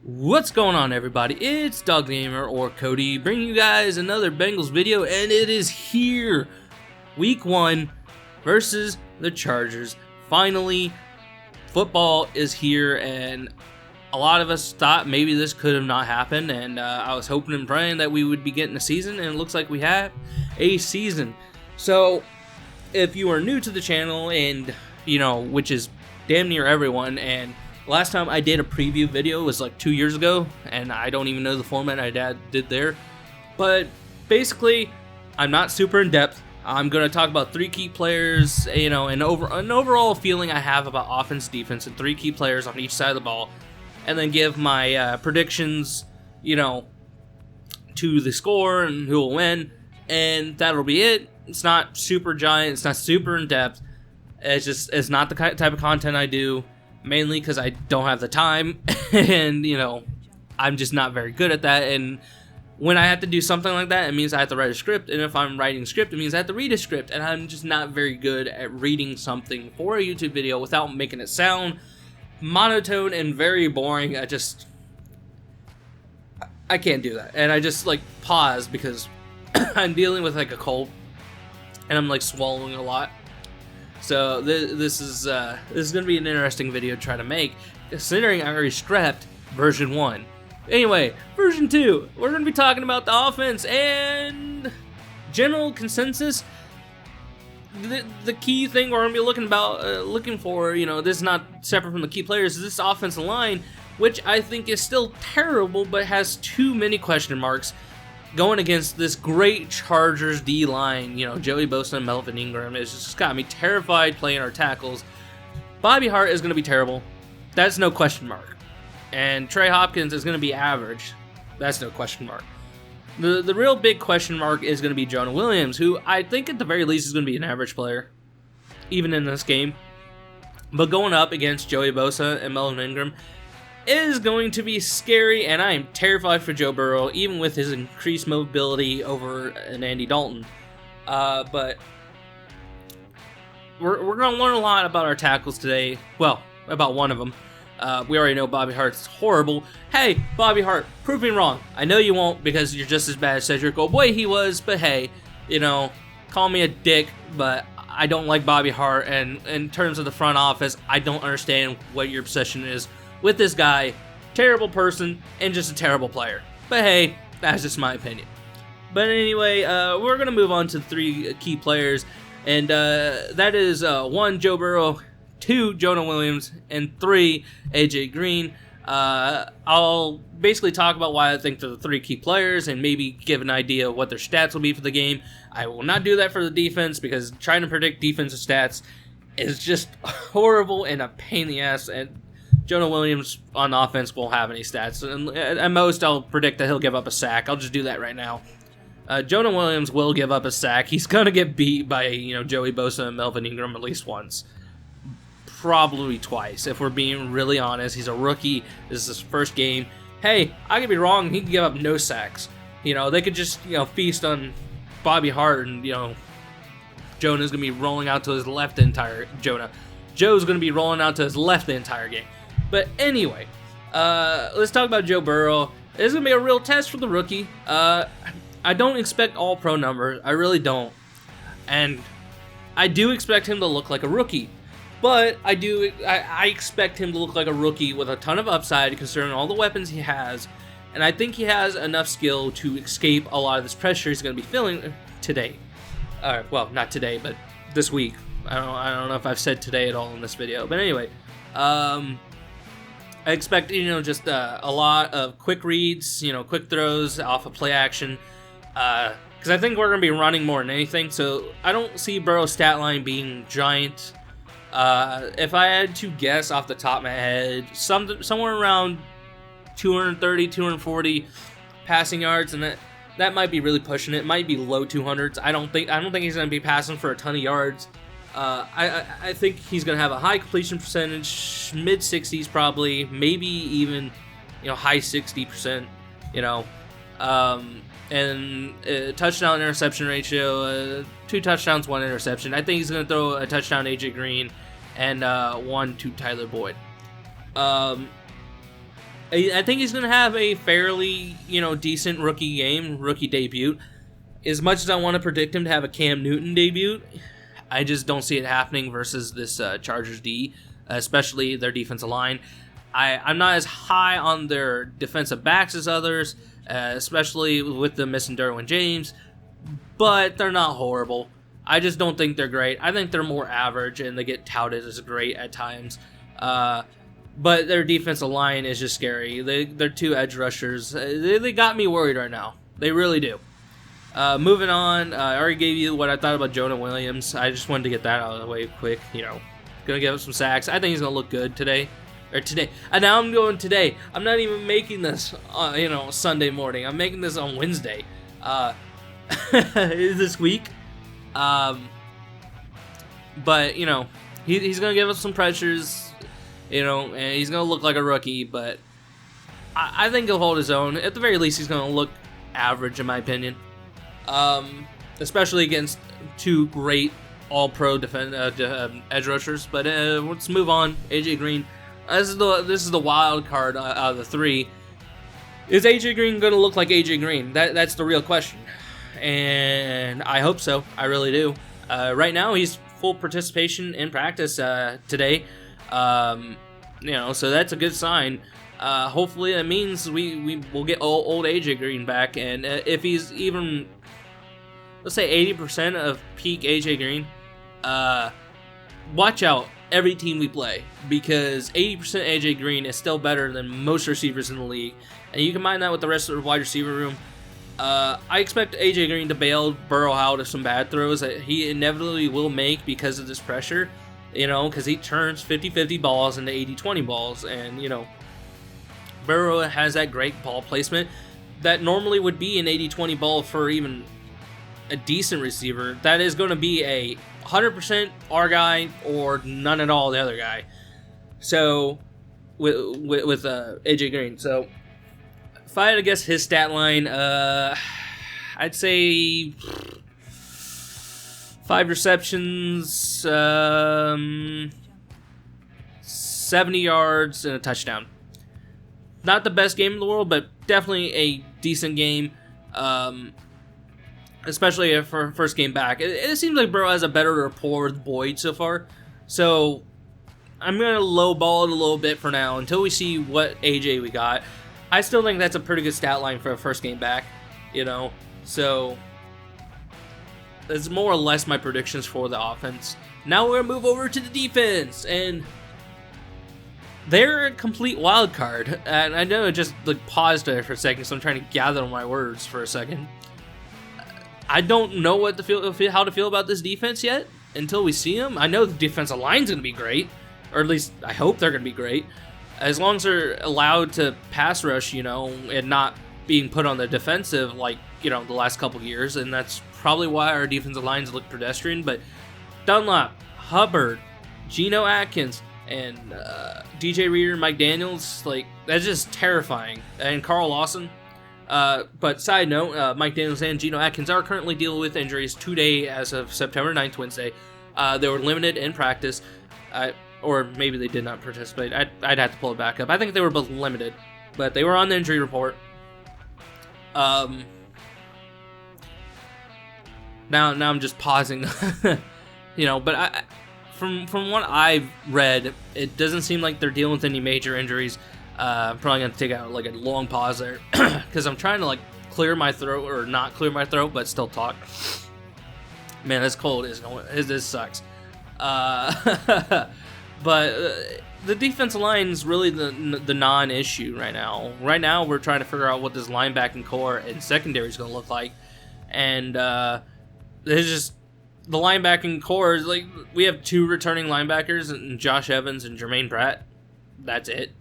What's going on, everybody? It's Dog Gamer or Cody bringing you guys another Bengals video, and it is here. Week 1 versus the Chargers. Finally, football is here, and a lot of us thought maybe this could have not happened, and I was hoping and praying that we would be getting a season, and it looks like we have a season. So, if you are new to the channel, and which is damn near everyone, and last time I did a preview video was like 2 years ago, and I don't even know the format I did there. But basically, I'm not super in depth. I'm going to talk about 3 key players, and an overall feeling I have about offense, defense, and 3 key players on each side of the ball, and then give my predictions, to the score and who will win, and that'll be it. It's not super giant. It's not super in depth. It's not the type of content I do. Mainly because I don't have the time, and, I'm just not very good at that, and when I have to do something like that, it means I have to write a script, and if I'm writing a script, it means I have to read a script, and I'm just not very good at reading something for a YouTube video without making it sound monotone and very boring. I can't do that, and I just, pause because I'm dealing with, a cold, and I'm, swallowing a lot. So this is going to be an interesting video to try to make, considering I already scrapped version 1. Anyway, version 2, we're going to be talking about the offense and general consensus. The key thing we're going to be looking for, this is not separate from the key players, is this offensive line, which I think is still terrible, but has too many question marks. Going against this great Chargers D-line, Joey Bosa and Melvin Ingram, has just got me terrified playing our tackles. Bobby Hart is going to be terrible. That's no question mark. And Trey Hopkins is going to be average. That's no question mark. The real big question mark is going to be Jonah Williams, who I think at the very least is going to be an average player, even in this game. But going up against Joey Bosa and Melvin Ingram is going to be scary, and I am terrified for Joe Burrow, even with his increased mobility over an Andy Dalton. But we're going to learn a lot about our tackles today. Well, about one of them. We already know Bobby Hart's horrible. Hey, Bobby Hart, prove me wrong. I know you won't, because you're just as bad as Cedric. Oh boy, he was, but hey, call me a dick, but I don't like Bobby Hart, and in terms of the front office, I don't understand what your obsession is with this guy. Terrible person and just a terrible player. But hey, that's just my opinion. But anyway, we're going to move on to 3 key players, and that is 1, Joe Burrow, 2, Jonah Williams, and 3, AJ Green. I'll basically talk about why I think they're the 3 key players and maybe give an idea of what their stats will be for the game. I will not do that for the defense, because trying to predict defensive stats is just horrible and a pain in the ass, and Jonah Williams on offense won't have any stats, and at most I'll predict that he'll give up a sack. I'll just do that right now. Jonah Williams will give up a sack. He's gonna get beat by Joey Bosa and Melvin Ingram at least once, probably twice, if we're being really honest. He's a rookie. This is his first game. Hey, I could be wrong. He can give up no sacks. They could just feast on Bobby Hart, and Jonah's gonna be rolling out to his left the entire Joe's gonna be rolling out to his left the entire game. But anyway, let's talk about Joe Burrow. This is going to be a real test for the rookie. I don't expect all pro numbers. I really don't. And I do expect him to look like a rookie. But I expect him to look like a rookie with a ton of upside, considering all the weapons he has. And I think he has enough skill to escape a lot of this pressure he's going to be feeling today. Well, not today, but this week. I don't know if I've said today at all in this video. But anyway, I expect, just a lot of quick reads, quick throws off of play action, because I think we're going to be running more than anything, so I don't see Burrow's stat line being giant. If I had to guess off the top of my head, somewhere around 230, 240 passing yards, and that might be really pushing it. It might be low 200s. I don't think he's going to be passing for a ton of yards. I think he's going to have a high completion percentage, mid-60s probably, maybe even, high 60%, and touchdown interception ratio, 2 touchdowns, 1 interception. I think he's going to throw a touchdown to AJ Green and 1 to Tyler Boyd. I think he's going to have a fairly, decent rookie debut. As much as I want to predict him to have a Cam Newton debut, I just don't see it happening versus this Chargers D, especially their defensive line. I'm not as high on their defensive backs as others, especially with them missing Derwin James, but they're not horrible. I just don't think they're great. I think they're more average, and they get touted as great at times. But their defensive line is just scary. They're 2 edge rushers. They got me worried right now. They really do. Moving on, I already gave you what I thought about Jonah Williams. I just wanted to get that out of the way quick. Gonna give up some sacks. I think he's gonna look good today. And now I'm going today. I'm not even making this, Sunday morning. I'm making this on Wednesday. This week. But he's gonna give us some pressures. And he's going to look like a rookie, but I think he'll hold his own. At the very least, he's going to look average, in my opinion. Especially against 2 great all-pro edge rushers. But let's move on. AJ Green. This is the wild card out of the 3. Is AJ Green going to look like AJ Green? That's the real question. And I hope so. I really do. Right now, he's full participation in practice today. So that's a good sign. Hopefully that means we will get old AJ Green back, and if he's even, let's say 80% of peak AJ Green, watch out every team we play, because 80% AJ Green is still better than most receivers in the league, and you combine that with the rest of the wide receiver room. I expect AJ Green to bail Burrow out of some bad throws that he inevitably will make because of this pressure. Because he turns 50-50 balls into 80-20 balls. And, Burrow has that great ball placement that normally would be an 80-20 ball for even a decent receiver. That is going to be a 100% our guy or none at all the other guy. So, with AJ Green. So, if I had to guess his stat line, I'd say 5 receptions, 70 yards, and a touchdown. Not the best game in the world, but definitely a decent game, especially for first game back. It seems like Burrow has a better rapport with Boyd so far, so I'm going to lowball it a little bit for now until we see what AJ we got. I still think that's a pretty good stat line for a first game back, so that's more or less my predictions for the offense. Now we're going to move over to the defense, and they're a complete wild card. And I know I just paused there for a second, so I'm trying to gather my words for a second. I don't know how to feel about this defense yet until we see them. I know the defensive line's going to be great, or at least I hope they're going to be great. As long as they're allowed to pass rush, and not being put on the defensive like, the last couple years, and that's probably why our defensive lines look pedestrian. But Dunlap, Hubbard, Geno Atkins, and DJ Reader, Mike Daniels, that's just terrifying. And Carl Lawson. But side note, Mike Daniels and Geno Atkins are currently dealing with injuries today as of September 9th, Wednesday. They were limited in practice, or maybe they did not participate. I'd have to pull it back up. I think they were both limited, but they were on the injury report. Now I'm just pausing, but from what I've read, it doesn't seem like they're dealing with any major injuries. I'm probably going to take out a long pause there because I'm trying to clear my throat, or not clear my throat, but still talk. Man, this cold this sucks. But the defensive line is really the non-issue right now. Right now, we're trying to figure out what this linebacking core and secondary is going to look like. And there's just the linebacking core is we have 2 returning linebackers, and Josh Evans and Jermaine Pratt. That's it.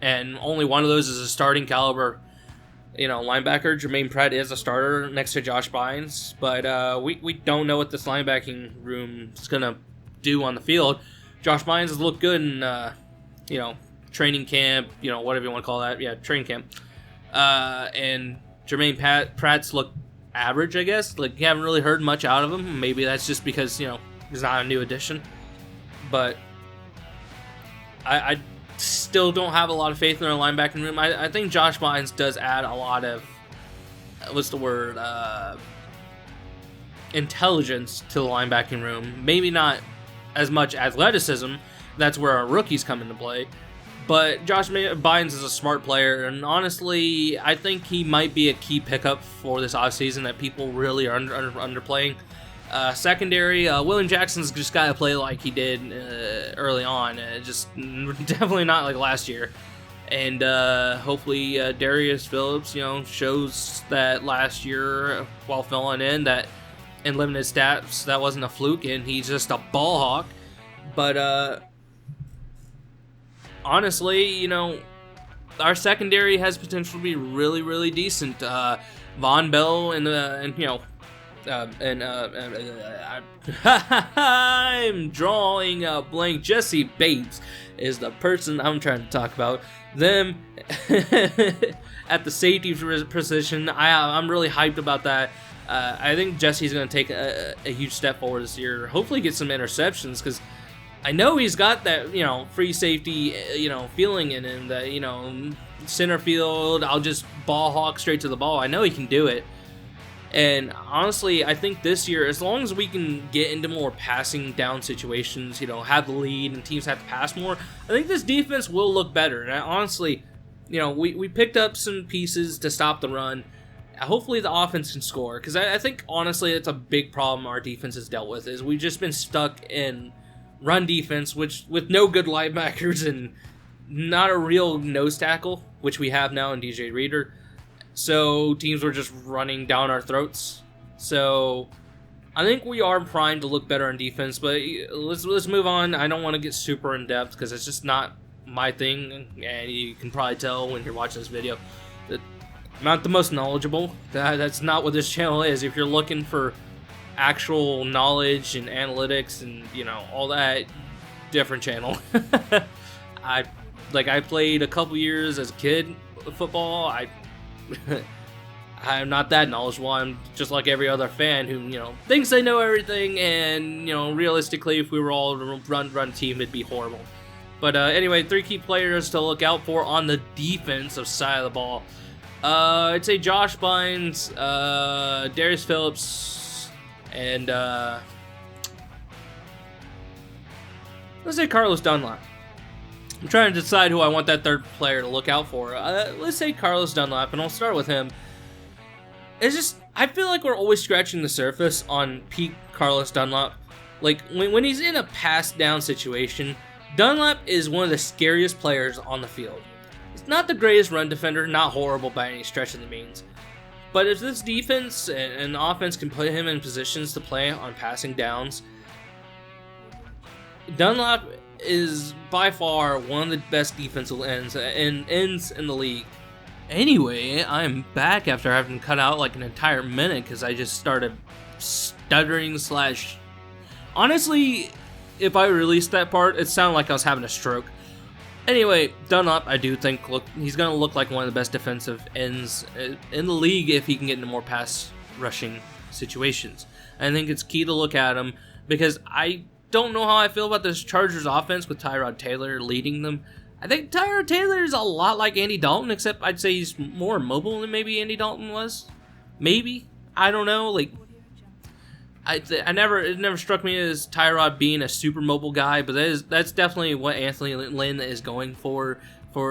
And only one of those is a starting caliber, linebacker. Jermaine Pratt is a starter next to Josh Bynes, but we don't know what this linebacking room is going to do on the field. Josh Bynes has looked good in, training camp, whatever you want to call that. Yeah, training camp. And Jermaine Pratt's looked average, I guess. You haven't really heard much out of him. Maybe that's just because, he's not a new addition. But I still don't have a lot of faith in our linebacking room. I think Josh Bynes does add a lot of, what's the word, intelligence to the linebacking room. Maybe not as much athleticism. That's where our rookies come into play. But Josh Bynes is a smart player, and honestly, I think he might be a key pickup for this offseason that people really are underplaying. Secondary, William Jackson's just got to play like he did early on. Just definitely not like last year. And hopefully Darius Phillips, shows that last year while filling in that in limited stats that wasn't a fluke, and he's just a ball hawk. But honestly, our secondary has potential to be really, really decent. Von Bell I'm drawing a blank. Jesse Bates is the person I'm trying to talk about. Them at the safety position, I'm really hyped about that. I think Jesse's going to take a huge step forward this year. Hopefully get some interceptions, because I know he's got that, free safety, feeling in him that, center field, I'll just ball hawk straight to the ball. I know he can do it. And honestly, I think this year, as long as we can get into more passing down situations, have the lead and teams have to pass more, I think this defense will look better. And honestly, we picked up some pieces to stop the run. Hopefully the offense can score, because I think, honestly, it's a big problem our defense has dealt with, is we've just been stuck in run defense, which with no good linebackers and not a real nose tackle, which we have now in DJ Reader. So teams were just running down our throats. So I think we are primed to look better on defense, but let's move on. I don't want to get super in depth because it's just not my thing, and you can probably tell when you're watching this video that I'm not the most knowledgeable. That's not what this channel is. If you're looking for actual knowledge and analytics and all that, different channel. I played a couple years as a kid football. I'm not that knowledgeable. I'm just like every other fan who thinks they know everything, and realistically, if we were all a run team, it'd be horrible. But anyway, 3 key players to look out for on the defensive side of the ball. I'd say Josh Bynes, Darius Phillips, and let's say Carlos Dunlap. I'm trying to decide who I want that third player to look out for. Let's say Carlos Dunlap, and I'll start with him. It's just, I feel like we're always scratching the surface on peak Carlos Dunlap. Like, when he's in a pass down situation, Dunlap is one of the scariest players on the field. He's not the greatest run defender, not horrible by any stretch of the means. But if this defense and offense can put him in positions to play on passing downs, Dunlap is by far one of the best defensive ends in the league. Anyway, I'm back after having cut out like an entire minute because I just started stuttering / honestly, if I released that part, it sounded like I was having a stroke. Anyway, Dunlap, I do think he's going to look like one of the best defensive ends in the league if he can get into more pass rushing situations. I think it's key to look at him because I don't know how I feel about this Chargers offense with Tyrod Taylor leading them. I think Tyrod Taylor is a lot like Andy Dalton, except I'd say he's more mobile than maybe Andy Dalton was. Maybe. I don't know. Like, it never struck me as Tyrod being a super mobile guy, but that's definitely what Anthony Lynn is going for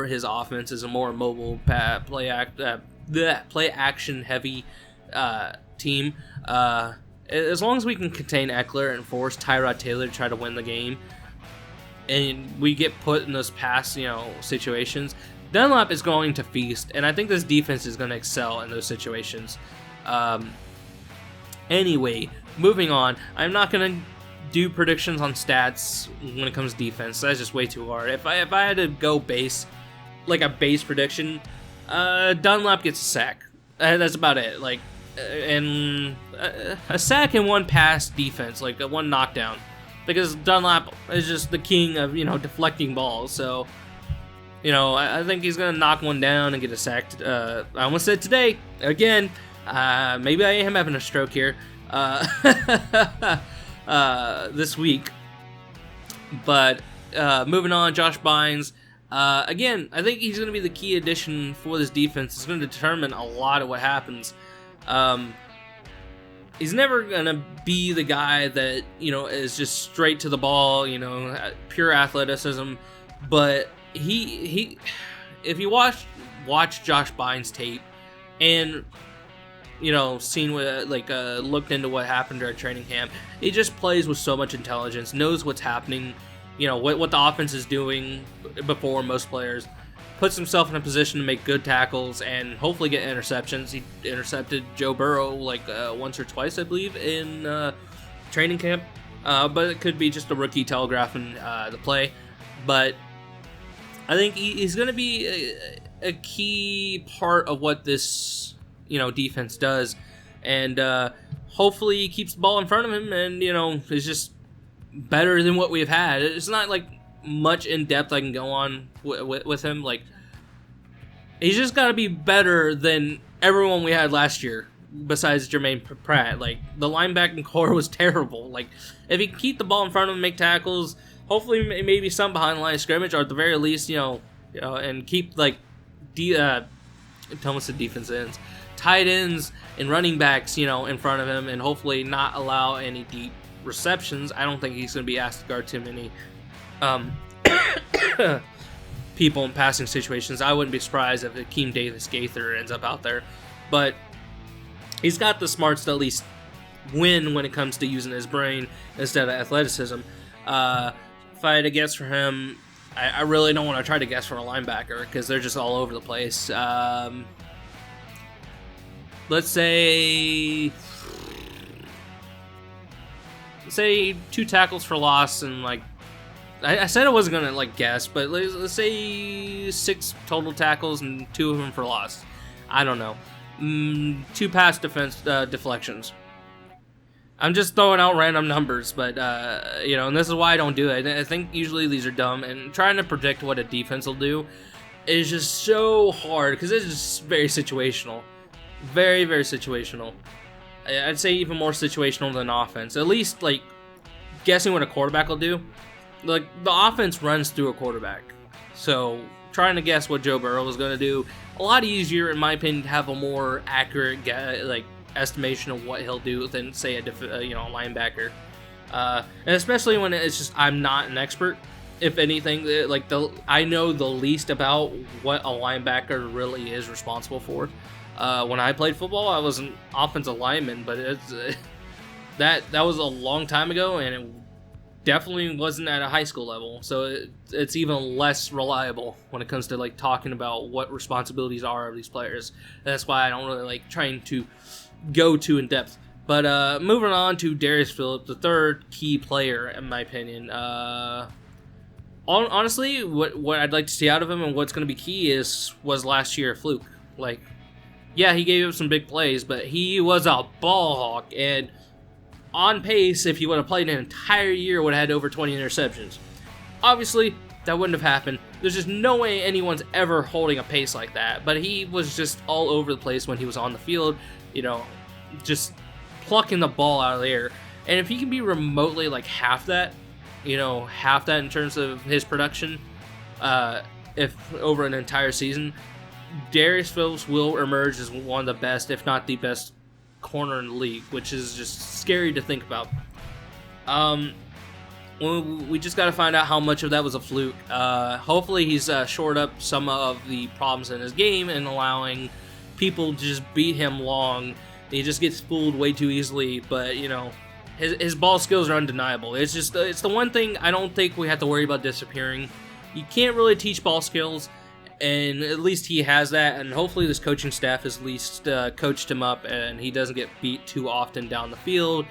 his offense, is a more mobile play action heavy team. As long as we can contain Eckler and force Tyrod Taylor to try to win the game, and we get put in those pass situations, Dunlap is going to feast, and I think this defense is going to excel in those situations. Anyway, moving on. I'm not going to do predictions on stats when it comes to defense. That's just way too hard. If I had to go base prediction, Dunlap gets a sack. That's about it. Like, and a sack and one pass defense, like a one knockdown, because Dunlap is just the king of deflecting balls. So I think he's gonna knock one down and get a sack. I almost said today again. Maybe I am having a stroke here this week. But moving on, Josh Bynes. Again, I think he's going to be the key addition for this defense. It's going to determine a lot of what happens. He's never going to be the guy that, is just straight to the ball, pure athleticism. But he if you watch Josh Bynes' tape and, seen what, looked into what happened during training camp, he just plays with so much intelligence, knows what's happening, what the offense is doing before most players, puts himself in a position to make good tackles and hopefully get interceptions. He intercepted Joe Burrow once or twice, I believe, in training camp, but it could be just a rookie telegraphing the play. But I think he's going to be a key part of what this defense does, and hopefully he keeps the ball in front of him and is just better than what we've had. It's not like much in depth I can go on with him. Like, he's just got to be better than everyone we had last year besides Jermaine Pratt. Like, the linebacking core was terrible. Like, if he can keep the ball in front of him, make tackles, hopefully maybe some behind the line of scrimmage, or at the very least, and keep almost the defense ends, tight ends and running backs, in front of him, and hopefully not allow any deep receptions. I don't think he's going to be asked to guard too many people in passing situations. I wouldn't be surprised if Akeem Davis-Gaither ends up out there, but he's got the smarts to at least win when it comes to using his brain instead of athleticism. If I had to guess for him, I really don't want to try to guess for a linebacker because they're just all over the place. Let's say 2 tackles for loss, and I said I wasn't gonna guess, but let's say 6 total tackles and 2 of them for loss. I don't know. 2 pass deflections. I'm just throwing out random numbers, but and this is why I don't do it. I think usually these are dumb, and trying to predict what a defense will do is just so hard because it's just very situational, very, very situational. I'd say even more situational than offense. At least guessing what a quarterback will do. The offense runs through a quarterback, so trying to guess what Joe Burrow is going to do, a lot easier in my opinion to have a more accurate estimation of what he'll do than say a linebacker, and especially when it's just I'm not an expert. If anything, I know the least about what a linebacker really is responsible for. When I played football, I was an offensive lineman, but that was a long time ago, and it definitely wasn't at a high school level, so it's even less reliable when it comes to talking about what responsibilities are of these players. And that's why I don't really like trying to go too in depth. But moving on to Darius Phillips, the third key player in my opinion. Honestly, what I'd like to see out of him and what's going to be key was last year a fluke. Yeah, he gave up some big plays, but he was a ball hawk, and on pace, if he would have played an entire year, would have had over 20 interceptions. Obviously, that wouldn't have happened. There's just no way anyone's ever holding a pace like that, but he was just all over the place when he was on the field, just plucking the ball out of the air. And if he can be remotely half that in terms of his production, if over an entire season, Darius Phillips will emerge as one of the best, if not the best, corner in the league, which is just scary to think about. We just got to find out how much of that was a fluke. Hopefully he's shored up some of the problems in his game and allowing people to just beat him long. He just gets fooled way too easily, but his ball skills are undeniable. It's the one thing I don't think we have to worry about disappearing. You can't really teach ball skills, and at least he has that, and hopefully this coaching staff has at least coached him up and he doesn't get beat too often down the field.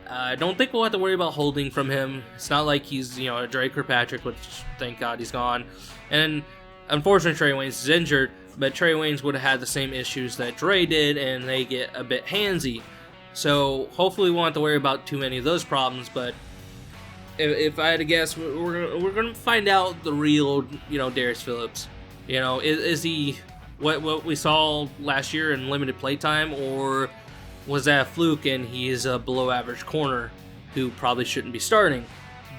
I don't think we'll have to worry about holding from him. It's not like he's a Drake or Patrick, which thank God he's gone. And unfortunately Trey Waynes is injured, but Trey Waynes would have had the same issues that Dre did, and they get a bit handsy. So hopefully we won't have to worry about too many of those problems, but if I had to guess, we're going to find out the real Darius Phillips. Is he what we saw last year in limited playtime, or was that a fluke and he is a below average corner who probably shouldn't be starting?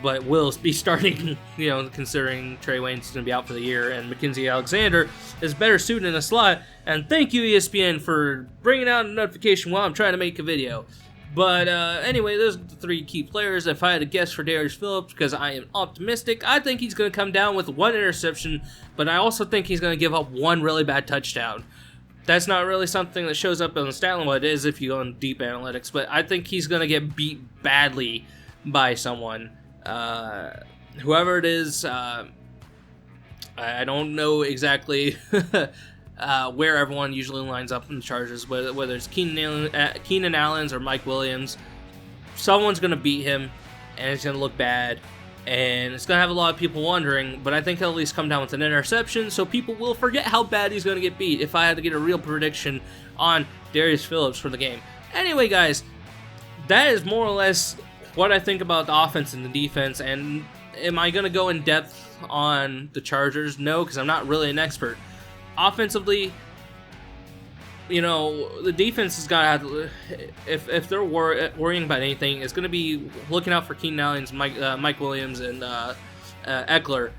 but will be starting, considering Trey Wayne's going to be out for the year, and Mackenzie Alexander is better suited in a slot. And thank you, ESPN, for bringing out a notification while I'm trying to make a video. But anyway, those are the 3 key players. If I had to guess for Darius Phillips, because I am optimistic, I think he's going to come down with 1 interception, but I also think he's going to give up 1 really bad touchdown. That's not really something that shows up on the stat line. Well, it is if you go in deep analytics, but I think he's going to get beat badly by someone. Whoever it is, I don't know exactly where everyone usually lines up in the Chargers, whether it's Keenan Allen's or Mike Williams. Someone's going to beat him, and it's going to look bad, and it's going to have a lot of people wondering, but I think he'll at least come down with an interception, so people will forget how bad he's going to get beat if I had to get a real prediction on Darius Phillips for the game. Anyway, guys, that is more or less what I think about the offense and the defense. And am I going to go in depth on the Chargers? No, because I'm not really an expert. Offensively, the defense has got to have, if they're worrying about anything, it's going to be looking out for Keenan Allen's, Mike Williams, and Eckler.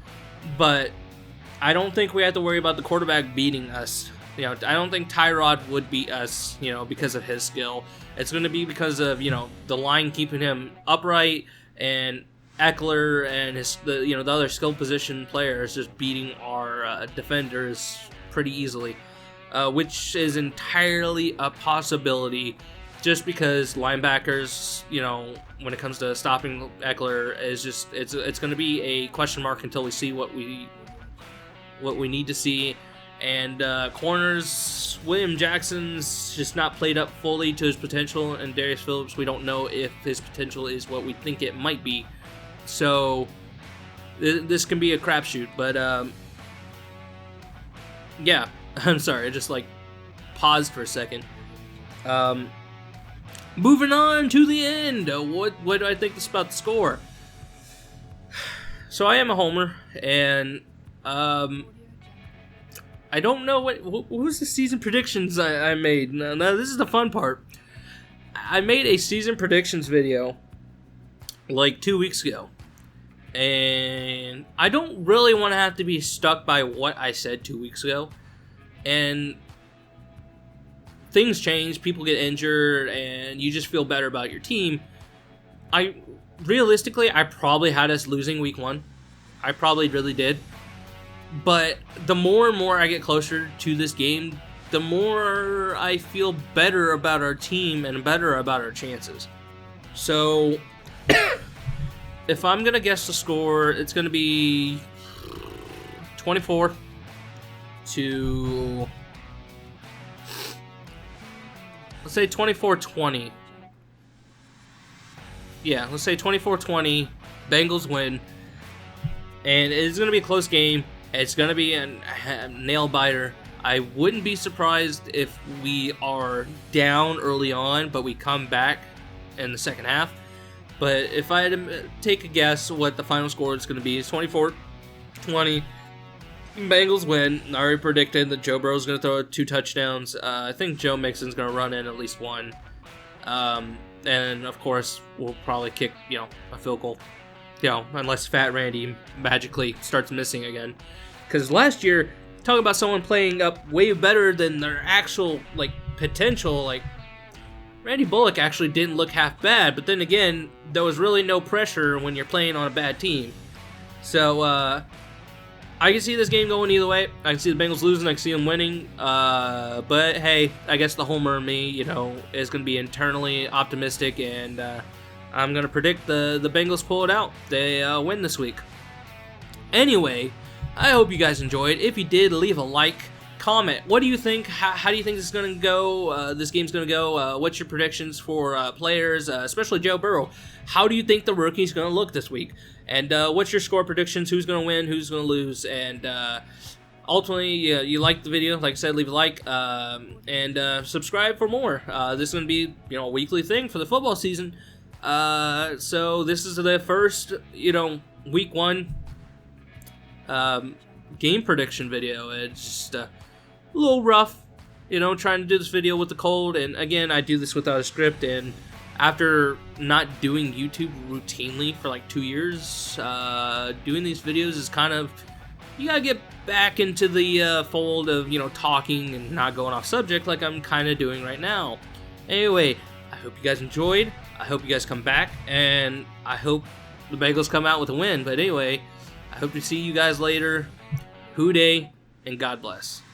But I don't think we have to worry about the quarterback beating us. I don't think Tyrod would beat us, because of his skill. It's going to be because of, the line keeping him upright, and Eckler and the other skill position players just beating our defenders pretty easily, which is entirely a possibility just because linebackers, when it comes to stopping Eckler, is just it's going to be a question mark until we see what we need to see. And corners, William Jackson's just not played up fully to his potential, and Darius Phillips, we don't know if his potential is what we think it might be. So this can be a crapshoot. But yeah, I'm sorry, I just paused for a second. Moving on to the end. What do I think about the score? So I am a homer, and I don't know what was the season predictions I made. Now this is the fun part. I made a season predictions video 2 weeks ago, and I don't really want to have to be stuck by what I said 2 weeks ago. And things change, people get injured, and you just feel better about your team. Realistically, I probably had us losing week 1. I probably really did. But the more and more I get closer to this game, the more I feel better about our team and better about our chances. So, if I'm going to guess the score, it's going to be 24 to, let's say 24-20. Yeah, let's say 24-20, Bengals win. And it's going to be a close game. It's going to be a nail-biter. I wouldn't be surprised if we are down early on, but we come back in the second half. But if I had to take a guess what the final score is going to be, it's 24-20. Bengals win. I already predicted that Joe Burrow is going to throw 2 touchdowns. I think Joe Mixon's going to run in at least 1. And, of course, we'll probably kick, a field goal. Unless Fat Randy magically starts missing again. Because last year, talking about someone playing up way better than their actual, potential, Randy Bullock actually didn't look half bad, but then again, there was really no pressure when you're playing on a bad team. So, I can see this game going either way. I can see the Bengals losing, I can see them winning, but hey, I guess the homer in me, is going to be internally optimistic, and, I'm going to predict the Bengals pull it out. They win this week. Anyway, I hope you guys enjoyed. If you did, leave a like, comment. What do you think? How do you think this is going to go? This game's going to go? What's your predictions for players, especially Joe Burrow? How do you think the rookie's going to look this week? And what's your score predictions? Who's going to win? Who's going to lose? And ultimately, you like the video, like I said, leave a like, and subscribe for more. This is going to be a weekly thing for the football season. So this is the first, week 1 game prediction video. It's just a little rough, trying to do this video with the cold. And again, I do this without a script, and After not doing YouTube routinely for like 2 years, doing these videos is kind of, you gotta get back into the fold of, you know, talking and not going off subject like I'm kind of doing right now. Anyway, I hope you guys enjoyed. I hope you guys come back, and I hope the Bengals come out with a win. But anyway, I hope to see you guys later. Hoo day, and God bless.